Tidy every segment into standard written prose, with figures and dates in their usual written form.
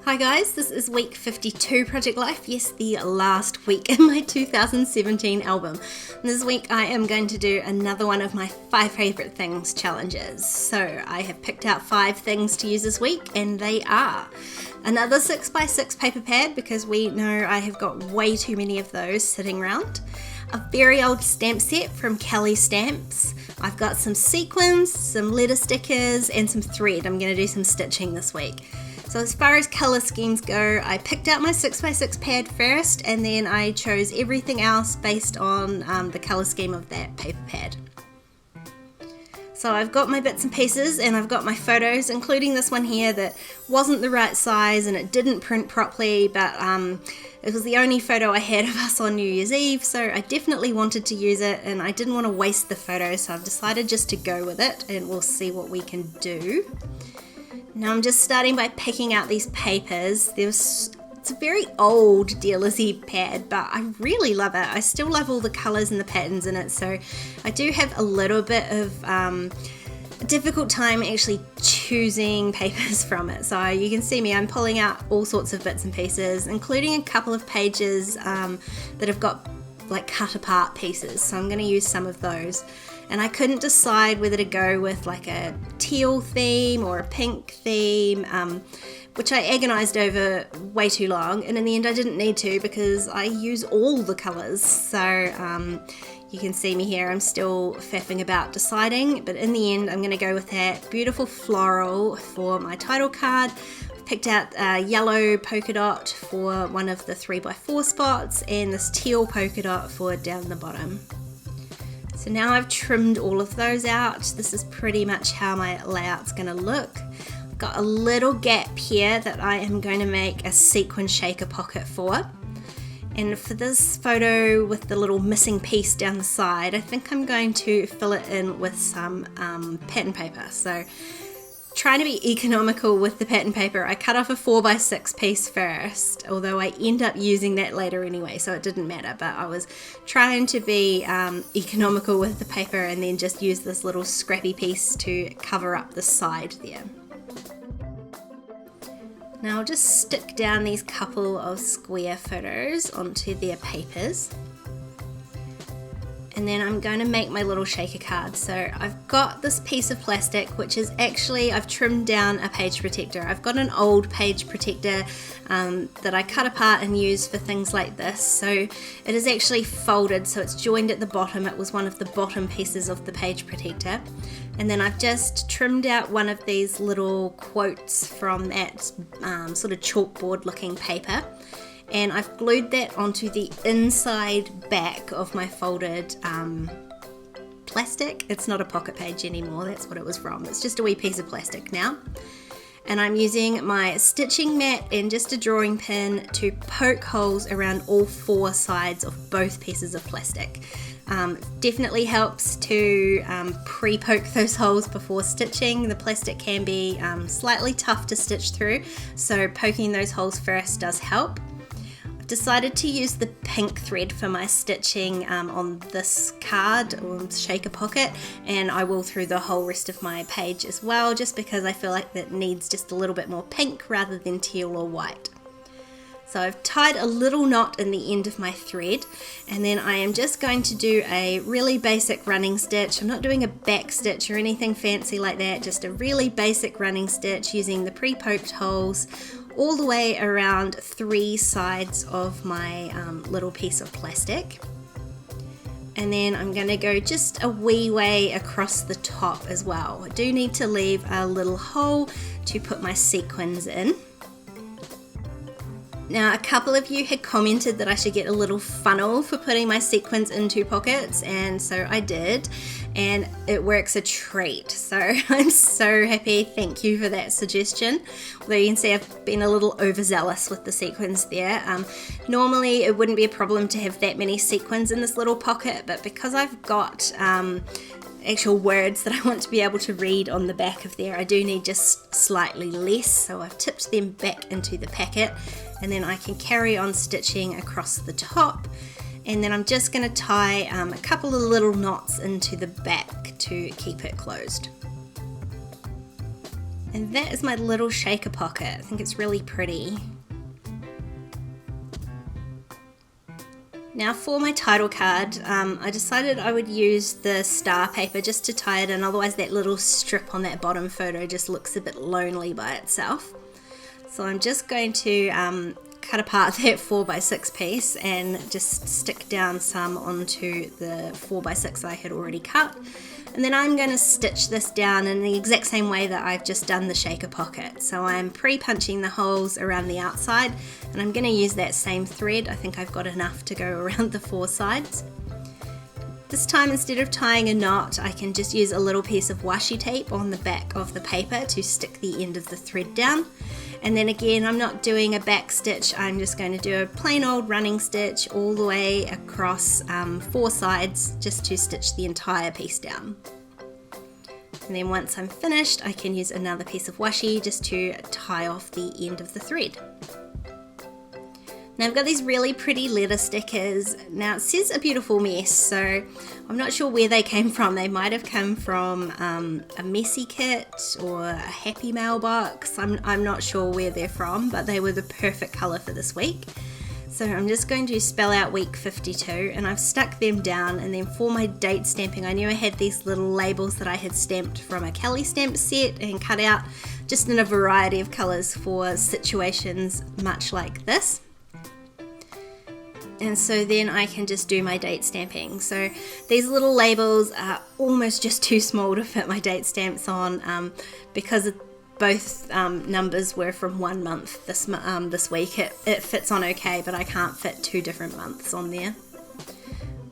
Hi guys, this is week 52 Project Life, yes, the last week in my 2017 album. And this week I am going to do another one of my 5 favourite things challenges. So I have picked out 5 things to use this week, and they are another 6x6 paper pad, because we know I have got way too many of those sitting around. A very old stamp set from Kelly Stamps. I've got some sequins, some letter stickers, and some thread. I'm going to do some stitching this week. So as far as colour schemes go, I picked out my 6x6 pad first, and then I chose everything else based on the colour scheme of that paper pad. So I've got my bits and pieces, and I've got my photos, including this one here that wasn't the right size and it didn't print properly, but it was the only photo I had of us on New Year's Eve, so I definitely wanted to use it, and I didn't want to waste the photo, so I've decided just to go with it, and we'll see what we can do. Now I'm just starting by picking out these papers. It's a very old Dealer's pad, but I really love it. I still love all the colours and the patterns in it, so I do have a little bit of a difficult time actually choosing papers from it. So you can see me, I'm pulling out all sorts of bits and pieces, including a couple of pages that have got like cut apart pieces, so I'm going to use some of those. And I couldn't decide whether to go with like a teal theme or a pink theme, which I agonised over way too long, and in the end I didn't need to because I use all the colours. So you can see me here, I'm still faffing about deciding, but in the end I'm going to go with that beautiful floral for my title card. I've picked out a yellow polka dot for one of the 3x4 spots, and this teal polka dot for down the bottom. So now I've trimmed all of those out. This is pretty much how my layout's going to look. I've got a little gap here that I am going to make a sequin shaker pocket for. And for this photo with the little missing piece down the side, I think I'm going to fill it in with some pattern paper. So trying to be economical with the pattern paper, I cut off a 4x6 piece first, although I end up using that later anyway, so it didn't matter, but I was trying to be economical with the paper and then just use this little scrappy piece to cover up the side there. Now I'll just stick down these couple of square photos onto their papers. And then I'm going to make my little shaker card. So I've got this piece of plastic, which is actually, I've trimmed down a page protector. I've got an old page protector that I cut apart and use for things like this. So it is actually folded, so it's joined at the bottom. It was one of the bottom pieces of the page protector. And then I've just trimmed out one of these little quotes from that sort of chalkboard looking paper. And I've glued that onto the inside back of my folded plastic. It's not a pocket page anymore, that's what it was from. It's just a wee piece of plastic now. And I'm using my stitching mat and just a drawing pin to poke holes around all 4 sides of both pieces of plastic. Definitely helps to pre-poke those holes before stitching. The plastic can be slightly tough to stitch through, so poking those holes first does help. Decided to use the pink thread for my stitching on this card or shaker pocket, and I will through the whole rest of my page as well, just because I feel like that needs just a little bit more pink rather than teal or white. So I've tied a little knot in the end of my thread, and then I am just going to do a really basic running stitch. I'm not doing a back stitch or anything fancy like that, just a really basic running stitch using the pre-poked holes all the way around 3 sides of my little piece of plastic. And then I'm going to go just a wee way across the top as well. I do need to leave a little hole to put my sequins in. Now, a couple of you had commented that I should get a little funnel for putting my sequins into pockets, and so I did, and it works a treat. So I'm so happy, thank you for that suggestion. Although you can see I've been a little overzealous with the sequins there. Normally it wouldn't be a problem to have that many sequins in this little pocket, but because I've got actual words that I want to be able to read on the back of there, I do need just slightly less, so I've tipped them back into the packet, and then I can carry on stitching across the top, and then I'm just going to tie a couple of little knots into the back to keep it closed. And that is my little shaker pocket. I think it's really pretty. Now for my title card, I decided I would use the star paper just to tie it in, otherwise that little strip on that bottom photo just looks a bit lonely by itself. So I'm just going to cut apart that 4x6 piece and just stick down some onto the 4x6 I had already cut. And then I'm going to stitch this down in the exact same way that I've just done the shaker pocket. So I'm pre-punching the holes around the outside, and I'm going to use that same thread. I think I've got enough to go around the 4 sides. This time, instead of tying a knot, I can just use a little piece of washi tape on the back of the paper to stick the end of the thread down. And then again, I'm not doing a back stitch, I'm just going to do a plain old running stitch all the way across 4 sides just to stitch the entire piece down. And then once I'm finished, I can use another piece of washi just to tie off the end of the thread. Now I've got these really pretty letter stickers. Now it says a beautiful mess, so I'm not sure where they came from. They might have come from a messy kit or a happy mailbox. I'm not sure where they're from, but they were the perfect colour for this week. So I'm just going to spell out week 52, and I've stuck them down. And then for my date stamping, I knew I had these little labels that I had stamped from a Kelly stamp set and cut out just in a variety of colours for situations much like this. And so then I can just do my date stamping. So these little labels are almost just too small to fit my date stamps on because both numbers were from 1 month this week. It fits on okay, but I can't fit 2 different months on there.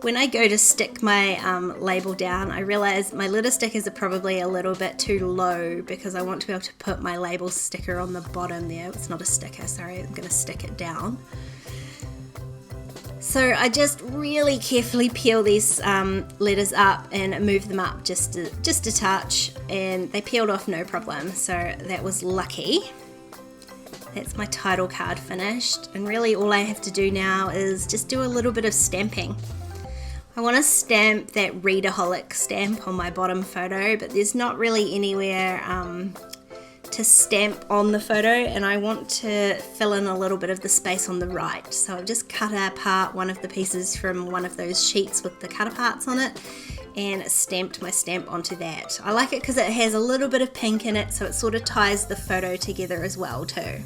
When I go to stick my label down, I realize my letter stickers are probably a little bit too low because I want to be able to put my label sticker on the bottom there. It's not a sticker, sorry, I'm going to stick it down. So I just really carefully peel these letters up and move them up just a touch, and they peeled off no problem, so that was lucky. That's my title card finished, and really all I have to do now is just do a little bit of stamping. I want to stamp that Readaholic stamp on my bottom photo, but there's not really anywhere to stamp on the photo, and I want to fill in a little bit of the space on the right. So I've just cut apart one of the pieces from one of those sheets with the cut aparts on it and stamped my stamp onto that. I like it because it has a little bit of pink in it, so it sort of ties the photo together as well too.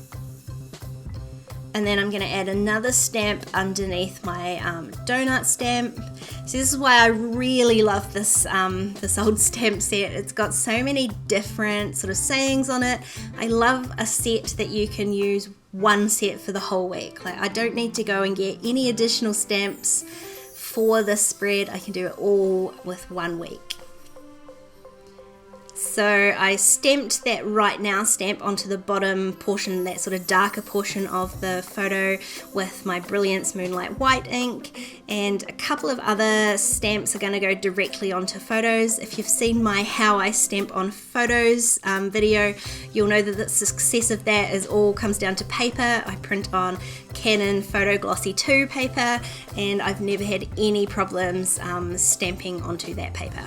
And then I'm going to add another stamp underneath my donut stamp. So this is why I really love this this old stamp set. It's got so many different sort of sayings on it. I love a set that you can use one set for the whole week. Like I don't need to go and get any additional stamps for this spread. I can do it all with 1 week. So I stamped that Right Now stamp onto the bottom portion, that sort of darker portion of the photo, with my Brilliance Moonlight White ink, and a couple of other stamps are going to go directly onto photos. If you've seen my How I Stamp on Photos video, you'll know that the success of that is all comes down to paper. I print on Canon Photo Glossy 2 paper, and I've never had any problems stamping onto that paper.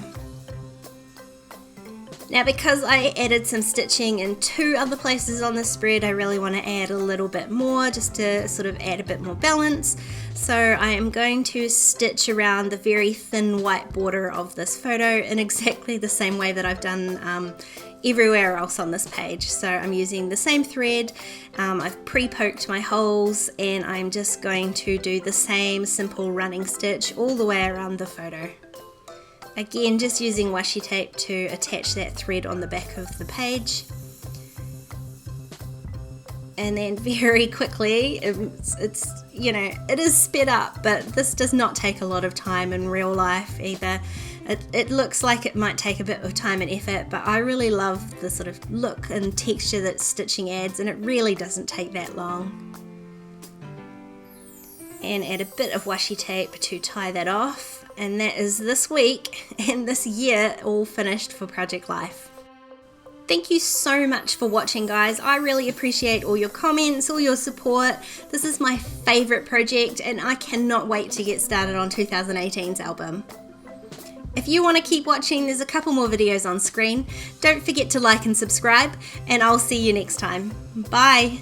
Now because I added some stitching in 2 other places on the spread, I really want to add a little bit more just to sort of add a bit more balance. So I am going to stitch around the very thin white border of this photo in exactly the same way that I've done everywhere else on this page. So I'm using the same thread, I've pre-poked my holes, and I'm just going to do the same simple running stitch all the way around the photo. Again, just using washi tape to attach that thread on the back of the page. And then very quickly, it's you know, it is sped up, but this does not take a lot of time in real life either. It looks like it might take a bit of time and effort, but I really love the sort of look and texture that stitching adds, and it really doesn't take that long. And add a bit of washi tape to tie that off. And that is this week and this year all finished for Project Life. Thank you so much for watching, guys. I really appreciate all your comments, all your support. This is my favourite project, and I cannot wait to get started on 2018's album. If you want to keep watching, there's a couple more videos on screen. Don't forget to like and subscribe, and I'll see you next time. Bye!